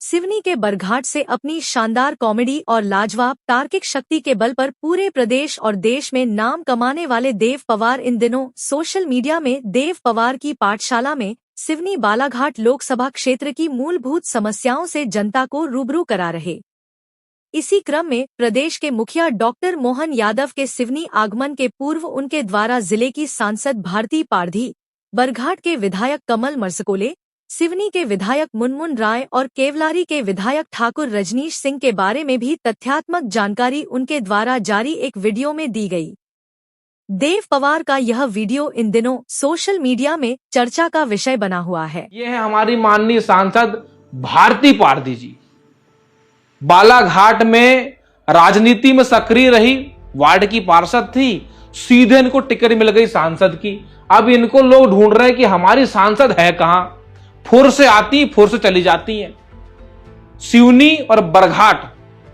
सिवनी के बरघाट से अपनी शानदार कॉमेडी और लाजवाब तार्किक शक्ति के बल पर पूरे प्रदेश और देश में नाम कमाने वाले देव पवार इन दिनों सोशल मीडिया में देव पवार की पाठशाला में सिवनी बालाघाट लोकसभा क्षेत्र की मूलभूत समस्याओं से जनता को रूबरू करा रहे। इसी क्रम में प्रदेश के मुखिया डॉक्टर मोहन यादव के सिवनी आगमन के पूर्व उनके द्वारा जिले की सांसद भारती पारधी, बरघाट के विधायक कमल मरसकोले, सिवनी के विधायक मुनमुन राय और केवलारी के विधायक ठाकुर रजनीश सिंह के बारे में भी तथ्यात्मक जानकारी उनके द्वारा जारी एक वीडियो में दी गई। देव पवार का यह वीडियो इन दिनों सोशल मीडिया में चर्चा का विषय बना हुआ है। ये है हमारी माननीय सांसद भारती पारधी जी, बालाघाट में राजनीति में सक्रिय रही, वार्ड की पार्षद थी, सीधे इनको टिकट मिल गई सांसद की। अब इनको लोग ढूंढ रहे हैं कि हमारी सांसद है कहां, फुर से आती फुर से चली जाती हैं। सिवनी और बरघाट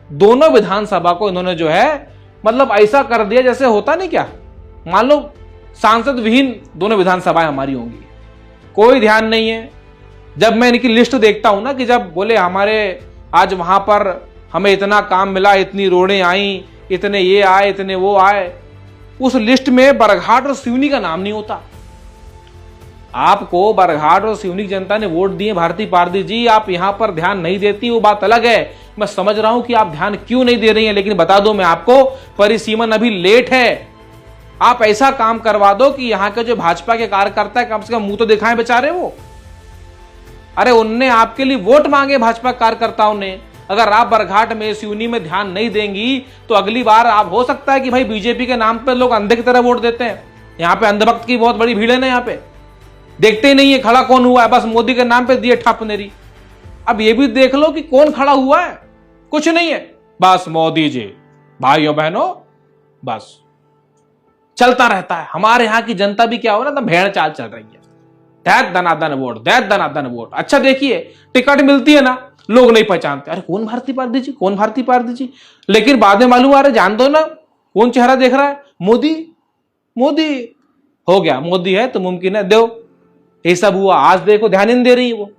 दोनों विधानसभा को इन्होंने जो है मतलब ऐसा कर दिया जैसे होता नहीं क्या, मान लो सांसद विहीन दोनों विधानसभाएं हमारी होंगी, कोई ध्यान नहीं है। जब मैं इनकी लिस्ट देखता हूं ना कि जब बोले हमारे आज वहां पर हमें इतना काम मिला, इतनी रोडें आई, इतने ये आए, इतने वो आए, उस लिस्ट में बरघाट और सिवनी का नाम नहीं होता। आपको बरघाट और सिवनी की जनता ने वोट दिए भारती पारधी जी, आप यहां पर ध्यान नहीं देती, वो बात अलग है। मैं समझ रहा हूं कि आप ध्यान क्यों नहीं दे रही हैं, लेकिन बता दो मैं आपको, परिसीमन अभी लेट है। आप ऐसा काम करवा दो कि यहां के जो भाजपा के कार्यकर्ता है कम से कम मुंह तो दिखाएं बेचारे वो। अरे उनने आपके लिए वोट मांगे, भाजपा कार्यकर्ताओं ने। अगर आप बरघाट में सिवनी में ध्यान नहीं देंगी तो अगली बार आप हो सकता है कि भाई बीजेपी के नाम पे लोग अंधे की तरह वोट देते हैं। यहां पे अंधभक्त की बहुत बड़ी भीड़ है ना, यहां पे देखते ही नहीं है खड़ा कौन हुआ है, बस मोदी के नाम पे दिए ठपनेरी। अब ये भी देख लो कि कौन खड़ा हुआ है, कुछ नहीं है, बस मोदी जी। भाइयों बहनों, बस चलता रहता है। हमारे यहां की जनता भी क्या हो ना, भेड़ चाल चल रही है, that Dana Dan vote, that Dana Dan vote. अच्छा देखिए, टिकट मिलती है ना, लोग नहीं पहचानते, अरे कौन भारती पारधी जी, कौन भारती पारधी जी। लेकिन बाद में मालूम आ रहा है, जान दो ना कौन चेहरा देख रहा है, मोदी। मोदी हो गया, मोदी है तो मुमकिन है दो, ये सब हुआ। आज देखो ध्यान ही नहीं दे रही है वो।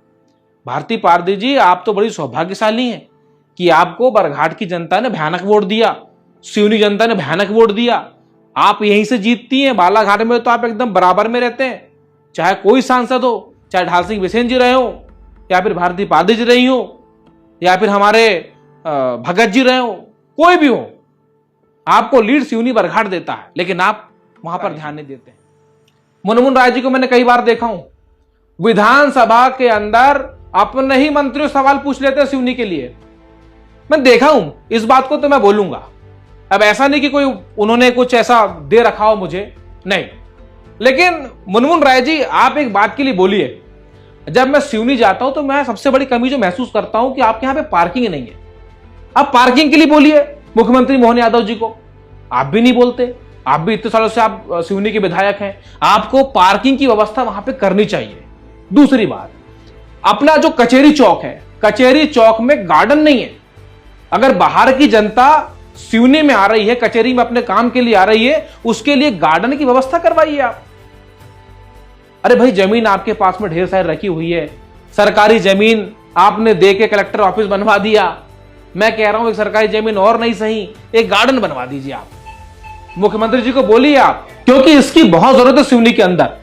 भारती पारधी जी, आप तो बड़ी सौभाग्यशाली हैं कि आपको बरघाट की जनता ने भयानक वोट दिया, सिवनी जनता ने भयानक वोट दिया। आप यहीं से जीतती हैं, बालाघाट में तो आप एकदम बराबर में रहते हैं, चाहे कोई सांसद हो, चाहे ढाल सिंह बिसेन जी रहे हो, या फिर भारती पारधी जी रही हो, या फिर हमारे भगत जी रहे हो, कोई भी हो, आपको लीड सिवनी बरघाट देता है, लेकिन आप वहां पर ध्यान नहीं देते। मुनमुन राय जी को मैंने कई बार देखा हूं, विधानसभा के अंदर अपने ही मंत्रियों सवाल पूछ लेते हैं सिवनी के लिए। मैं देखा हूं, इस बात को तो मैं बोलूंगा। अब ऐसा नहीं कि कोई उन्होंने कुछ ऐसा दे रखा हो मुझे, नहीं। लेकिन मुनमुन राय जी, आप एक बात के लिए बोलिए, जब मैं सिवनी जाता हूं तो मैं सबसे बड़ी कमी जो महसूस करता हूं कि आपके यहां पे पार्किंग नहीं है। आप पार्किंग के लिए बोलिए मुख्यमंत्री मोहन यादव जी को, आप भी नहीं बोलते। आप भी इतने सालों से आप सिवनी के विधायक हैं, आपको पार्किंग की व्यवस्था वहां पे करनी चाहिए। दूसरी बात, अपना जो कचेरी चौक है, कचेरी चौक में गार्डन नहीं है। अगर बाहर की जनता सिवनी में आ रही है, कचेरी में अपने काम के लिए आ रही है, उसके लिए गार्डन की व्यवस्था करवाइए आप। अरे भाई, जमीन आपके पास में ढेर सारी रखी हुई है, सरकारी जमीन आपने दे के कलेक्टर ऑफिस बनवा दिया। मैं कह रहा हूं एक सरकारी जमीन और नहीं सही, एक गार्डन बनवा दीजिए आप। मुख्यमंत्री जी को बोलिए आप, क्योंकि इसकी बहुत जरूरत है सिवनी के अंदर।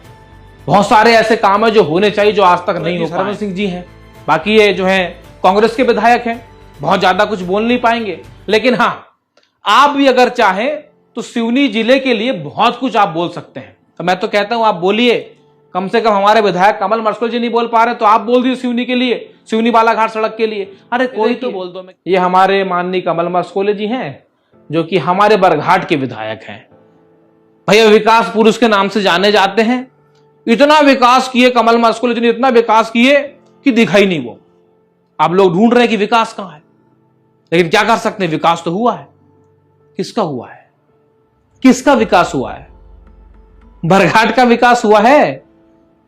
बहुत सारे ऐसे काम है जो होने चाहिए, जो आज तक नहीं हो पाए। सरवन सिंह जी हैं, बाकी ये जो है कांग्रेस के विधायक हैं, बहुत ज्यादा कुछ बोल नहीं पाएंगे। लेकिन हां, आप भी अगर चाहें तो सिवनी जिले के लिए बहुत कुछ आप बोल सकते हैं। तो मैं तो कहता हूं आप बोलिए, कम से कम हमारे विधायक कमल मरसकोले जी नहीं बोल पा रहे तो आप बोल दिए सिवनी के लिए, सिवनी बालाघाट सड़क के लिए। अरे कोई तो बोल दो। ये हमारे माननीय कमल मरसकोले जी हैं, जो कि हमारे बरघाट के विधायक हैं। भैया विकास पुरुष के नाम से जाने जाते हैं। इतना विकास किए कमल मरसकोले जी ने, इतना विकास किए कि दिखाई नहीं वो। आप लोग ढूंढ रहे हैं कि विकास कहां है, लेकिन क्या कर सकते हैं, विकास तो हुआ है। किसका हुआ है, किसका विकास हुआ है? बरघाट का विकास हुआ है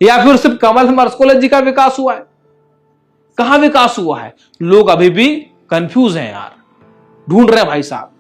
या फिर सिर्फ कमल मरसकोले जी का विकास हुआ है? कहां विकास हुआ है? लोग अभी भी कंफ्यूज हैं यार, ढूंढ रहे हैं भाई साहब।